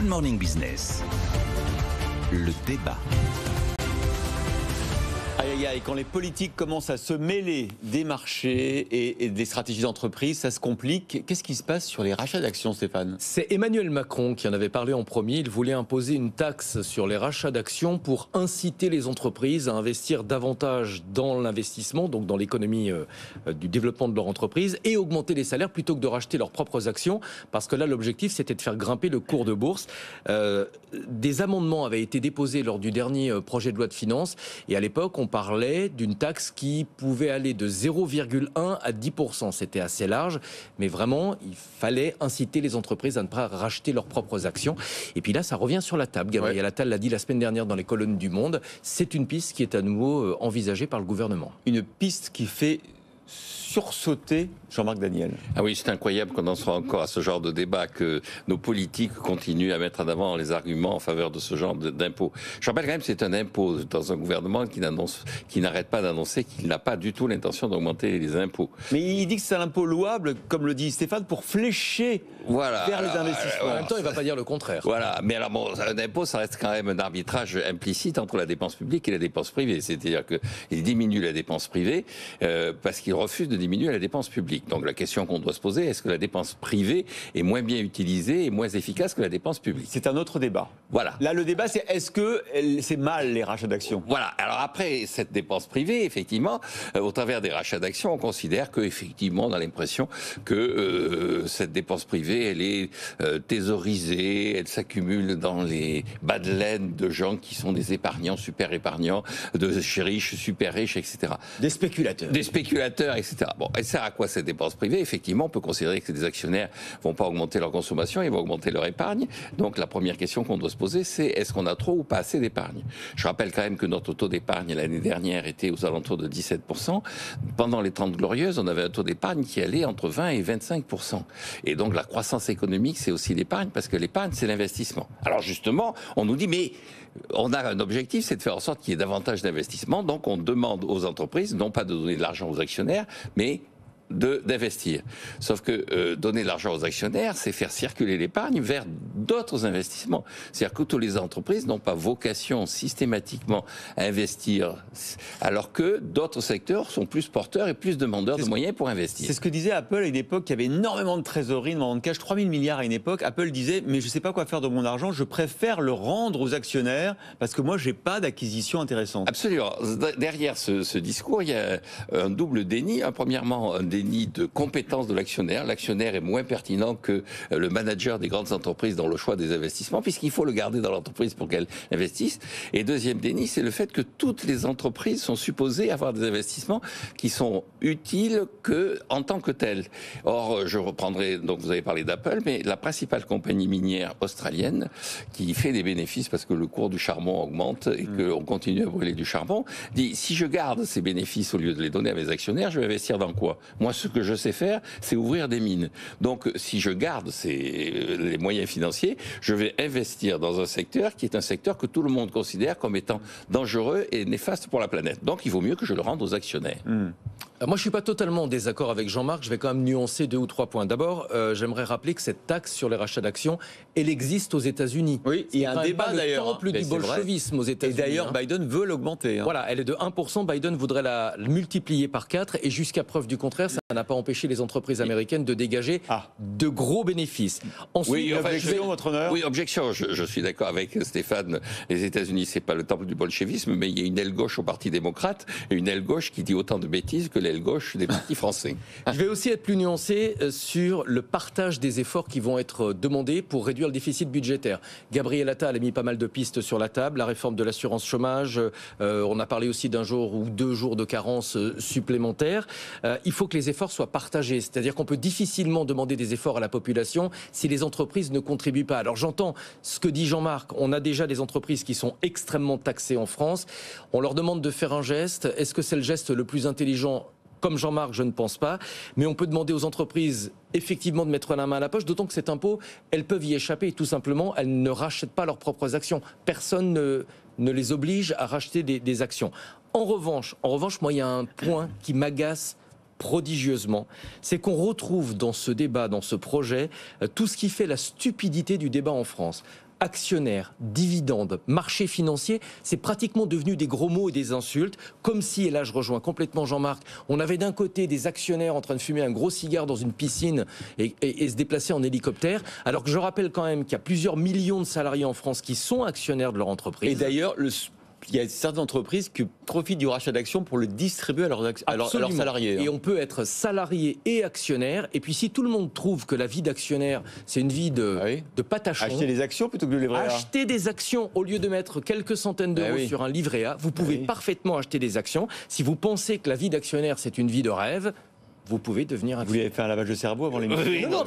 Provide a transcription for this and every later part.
Good Morning Business. Le débat. Aïe aïe aïe, quand les politiques commencent à se mêler des marchés et des stratégies d'entreprise, ça se complique. Qu'est-ce qui se passe sur les rachats d'actions, Stéphane ? C'est Emmanuel Macron qui en avait parlé en premier. Il voulait imposer une taxe sur les rachats d'actions pour inciter les entreprises à investir davantage dans l'investissement, donc dans l'économie du développement de leur entreprise, et augmenter les salaires plutôt que de racheter leurs propres actions, parce que là, l'objectif, c'était de faire grimper le cours de bourse. Des amendements avaient été déposés lors du dernier projet de loi de finances, et à l'époque, on parlait d'une taxe qui pouvait aller de 0,1 à 10%. C'était assez large, mais vraiment, il fallait inciter les entreprises à ne pas racheter leurs propres actions. Et puis là, ça revient sur la table. Gabriel Attal l'a dit la semaine dernière dans les colonnes du Monde. C'est une piste qui est à nouveau envisagée par le gouvernement. Une piste qui fait sursauter Jean-Marc Daniel. Ah oui, c'est incroyable qu'on en soit encore à ce genre de débat, que nos politiques continuent à mettre en avant les arguments en faveur de ce genre d'impôt. Je rappelle quand même que c'est un impôt dans un gouvernement qui n'arrête pas d'annoncer qu'il n'a pas du tout l'intention d'augmenter les impôts. Mais il dit que c'est un impôt louable, comme le dit Stéphane, pour flécher vers les investissements. En même temps, il ne va pas dire le contraire. Voilà, mais alors bon, un impôt, ça reste quand même un arbitrage implicite entre la dépense publique et la dépense privée. C'est-à-dire qu'il diminue la dépense privée parce qu'il refuse de diminuer la dépense publique. Donc la question qu'on doit se poser, est-ce que la dépense privée est moins bien utilisée et moins efficace que la dépense publique ? C'est un autre débat. Voilà. Là, le débat, c'est est-ce que c'est mal les rachats d'actions ? Voilà. Alors après cette dépense privée, effectivement, au travers des rachats d'actions, on considère qu'effectivement, on a l'impression que cette dépense privée, elle est thésaurisée, elle s'accumule dans les bas de laine de gens qui sont des épargnants, super épargnants, de riches, super riches, etc. Des spéculateurs. Des spéculateurs, etc. Bon, elle sert à quoi cette dépense privée ? Effectivement, on peut considérer que les actionnaires vont pas augmenter leur consommation, ils vont augmenter leur épargne. Donc la première question qu'on doit se poser, c'est est-ce qu'on a trop ou pas assez d'épargne ? Je rappelle quand même que notre taux d'épargne l'année dernière était aux alentours de 17%. Pendant les 30 glorieuses, on avait un taux d'épargne qui allait entre 20 et 25%. Et donc la croissance économique, c'est aussi l'épargne, parce que l'épargne, c'est l'investissement. Alors justement, on nous dit, mais on a un objectif, c'est de faire en sorte qu'il y ait davantage d'investissement. Donc on demande aux entreprises, non pas de donner de l'argent aux actionnaires, mais d'investir. Sauf que donner de l'argent aux actionnaires, c'est faire circuler l'épargne vers d'autres investissements. C'est-à-dire que toutes les entreprises n'ont pas vocation systématiquement à investir, alors que d'autres secteurs sont plus porteurs et plus demandeurs de moyens pour investir. C'est ce que disait Apple à une époque, qui avait énormément de trésorerie, énormément de cash, 3 000 milliards à une époque. Apple disait, mais je ne sais pas quoi faire de mon argent, je préfère le rendre aux actionnaires, parce que moi, je n'ai pas d'acquisition intéressante. Absolument. Derrière ce discours, il y a un double déni. Premièrement, un déni de compétence de l'actionnaire. L'actionnaire est moins pertinent que le manager des grandes entreprises dans le choix des investissements, puisqu'il faut le garder dans l'entreprise pour qu'elle investisse. Et deuxième déni, c'est le fait que toutes les entreprises sont supposées avoir des investissements qui sont utiles en tant que tels. Or, je reprendrai, donc vous avez parlé d'Apple, mais la principale compagnie minière australienne qui fait des bénéfices parce que le cours du charbon augmente et qu'on continue à brûler du charbon, dit, si je garde ces bénéfices au lieu de les donner à mes actionnaires, je vais investir dans quoi ? Moi, ce que je sais faire, c'est ouvrir des mines. Donc, si je garde les moyens financiers, je vais investir dans un secteur qui est un secteur que tout le monde considère comme étant dangereux et néfaste pour la planète. Donc, il vaut mieux que je le rende aux actionnaires. Moi, je ne suis pas totalement en désaccord avec Jean-Marc. Je vais quand même nuancer 2 ou 3 points. D'abord, j'aimerais rappeler que cette taxe sur les rachats d'actions, elle existe aux États-Unis. Oui, il y a un débat d'ailleurs. C'est le temple du bolchevisme aux États-Unis. Et d'ailleurs, Biden veut l'augmenter. Voilà, elle est de 1%. Biden voudrait la multiplier par 4. Et jusqu'à preuve du contraire, ça n'a pas empêché les entreprises américaines de dégager de gros bénéfices. Ensuite, oui, objection, votre honneur. Oui, objection. Je suis d'accord avec Stéphane. Les États-Unis, c'est pas le temple du bolchevisme, mais il y a une aile gauche au Parti démocrate et une aile gauche qui dit autant de bêtises que l'aile gauche des partis français. Je vais aussi être plus nuancé sur le partage des efforts qui vont être demandés pour réduire le déficit budgétaire. Gabriel Attal a mis pas mal de pistes sur la table. La réforme de l'assurance chômage. On a parlé aussi d'un jour ou 2 jours de carence supplémentaires. Il faut que les efforts soient partagés. C'est-à-dire qu'on peut difficilement demander des efforts à la population si les entreprises ne contribuent pas. Alors j'entends ce que dit Jean-Marc. On a déjà des entreprises qui sont extrêmement taxées en France. On leur demande de faire un geste. Est-ce que c'est le geste le plus intelligent ? Comme Jean-Marc, je ne pense pas. Mais on peut demander aux entreprises, effectivement, de mettre la main à la poche, d'autant que cet impôt, elles peuvent y échapper. Tout simplement, elles ne rachètent pas leurs propres actions. Personne ne les oblige à racheter des actions. En revanche, moi, il y a un point qui m'agace prodigieusement, c'est qu'on retrouve dans ce débat, dans ce projet, tout ce qui fait la stupidité du débat en France. actionnaires, dividendes, marché financier, c'est pratiquement devenu des gros mots et des insultes, comme si, et là je rejoins complètement Jean-Marc, on avait d'un côté des actionnaires en train de fumer un gros cigare dans une piscine et se déplacer en hélicoptère, alors que je rappelle quand même qu'il y a plusieurs millions de salariés en France qui sont actionnaires de leur entreprise. Et d'ailleurs, il y a certaines entreprises qui profitent du rachat d'actions pour le distribuer à leurs salariés. Et on peut être salarié et actionnaire. Et puis si tout le monde trouve que la vie d'actionnaire, c'est une vie de patachon... Acheter des actions plutôt que le livret A. Acheter des actions au lieu de mettre quelques centaines d'euros sur un livret A. Vous pouvez parfaitement acheter des actions. Si vous pensez que la vie d'actionnaire, c'est une vie de rêve, vous pouvez devenir actionnaire. Vous voulez faire un lavage de cerveau avant l'émission? Non,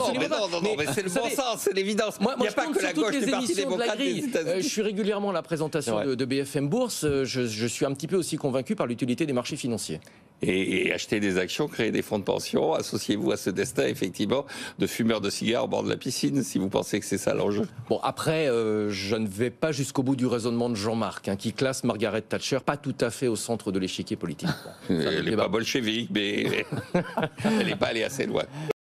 mais c'est le bon sens, c'est l'évidence. Moi, il n'y a pas que la gauche des du Parti démocrate des États-Unis. Je suis régulièrement à la présentation de BFM Bourse. Je suis un petit peu aussi convaincu par l'utilité des marchés financiers. Et acheter des actions, créer des fonds de pension, associez-vous à ce destin, effectivement, de fumeurs de cigares au bord de la piscine, si vous pensez que c'est ça l'enjeu. Bon, après, je ne vais pas jusqu'au bout du raisonnement de Jean-Marc, qui classe Margaret Thatcher pas tout à fait au centre de l'échiquier politique. Elle n'est pas bolchevique, mais elle n'est pas allée assez loin.